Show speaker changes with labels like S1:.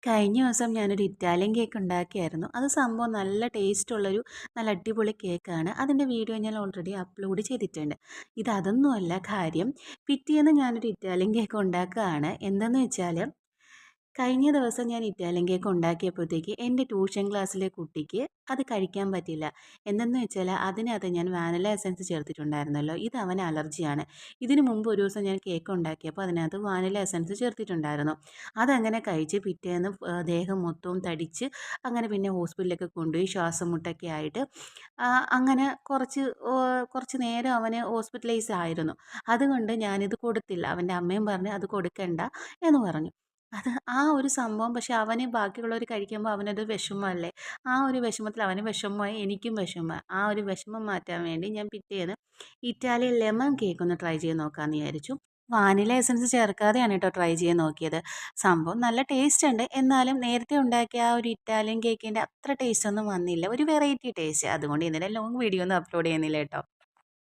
S1: കഴിഞ്ഞ ദിവസം ഞാനൊരു ഇറ്റാലിയൻ കേക്ക് ഉണ്ടാക്കിയായിരുന്നു. അത് സംഭവം നല്ല ടേസ്റ്റുള്ളൊരു നല്ല അടിപൊളി കേക്കാണ്. അതിൻ്റെ വീഡിയോ ഞാൻ ഓൾറെഡി അപ്ലോഡ് ചെയ്തിട്ടുണ്ട്. അതൊന്നുമല്ല കാര്യം. പിറ്റേന്ന് ഞാനൊരു ഇറ്റാലിയൻ കേക്ക് ഉണ്ടാക്കുകയാണ്. എന്തെന്ന് വെച്ചാൽ കഴിഞ്ഞ ദിവസം ഞാൻ ഇറ്റാലിയൻ കേക്ക് ഉണ്ടാക്കിയപ്പോഴത്തേക്ക് എൻ്റെ ട്യൂഷൻ ക്ലാസ്സിലെ കുട്ടിക്ക് അത് കഴിക്കാൻ പറ്റില്ല. എന്തെന്ന് വെച്ചാൽ അതിനകത്ത് ഞാൻ വാനില എസൻസ് ചേർത്തിട്ടുണ്ടായിരുന്നല്ലോ. ഇത് അവന് അലർജിയാണ്. ഇതിന് മുമ്പ് ഒരു ദിവസം ഞാൻ കേക്ക് ഉണ്ടാക്കിയപ്പോൾ അതിനകത്ത് വാനില എസൻസ് ചേർത്തിട്ടുണ്ടായിരുന്നു. അതങ്ങനെ കഴിച്ച് പിറ്റേന്ന് ദേഹം മൊത്തവും തടിച്ച് അങ്ങനെ പിന്നെ ഹോസ്പിറ്റലിലൊക്കെ കൊണ്ടുപോയി ശ്വാസം മുട്ടൊക്കെ ആയിട്ട് അങ്ങനെ കുറച്ച് നേരം അവന് ഹോസ്പിറ്റലൈസ് ആയിരുന്നു. അതുകൊണ്ട് ഞാനിത് കൊടുത്തില്ല. അവൻ്റെ അമ്മയും പറഞ്ഞ് അത് കൊടുക്കണ്ട എന്ന് പറഞ്ഞു. ആ ഒരു സംഭവം പക്ഷെ അവന് ബാക്കിയുള്ളവർ കഴിക്കുമ്പോൾ അവനത് വിഷമമല്ലേ. ആ ഒരു വിഷമത്തിൽ അവന് വിഷമമായി, എനിക്കും വിഷമമായി. ആ ഒരു വിഷമം മാറ്റാൻ വേണ്ടി ഞാൻ പിറ്റേന്ന് ഇറ്റാലിയൻ ലെമൺ കേക്ക് ഒന്ന് ട്രൈ ചെയ്ത് നോക്കാമെന്ന് വിചാരിച്ചു. വാനില എസൻസ് ചേർക്കാതെയാണ് കേട്ടോ ട്രൈ ചെയ്ത് നോക്കിയത്. സംഭവം നല്ല ടേസ്റ്റ് ഉണ്ട്. എന്നാലും നേരത്തെ ഉണ്ടാക്കിയ ആ ഒരു ഇറ്റാലിയൻ കേക്കിൻ്റെ അത്ര ടേസ്റ്റ് ഒന്നും വന്നില്ല. ഒരു വെറൈറ്റി ടേസ്റ്റ്. അതുകൊണ്ട് ഇതിൻ്റെ ലോങ് വീഡിയോ ഒന്നും അപ്ലോഡ് ചെയ്യുന്നില്ല കേട്ടോ.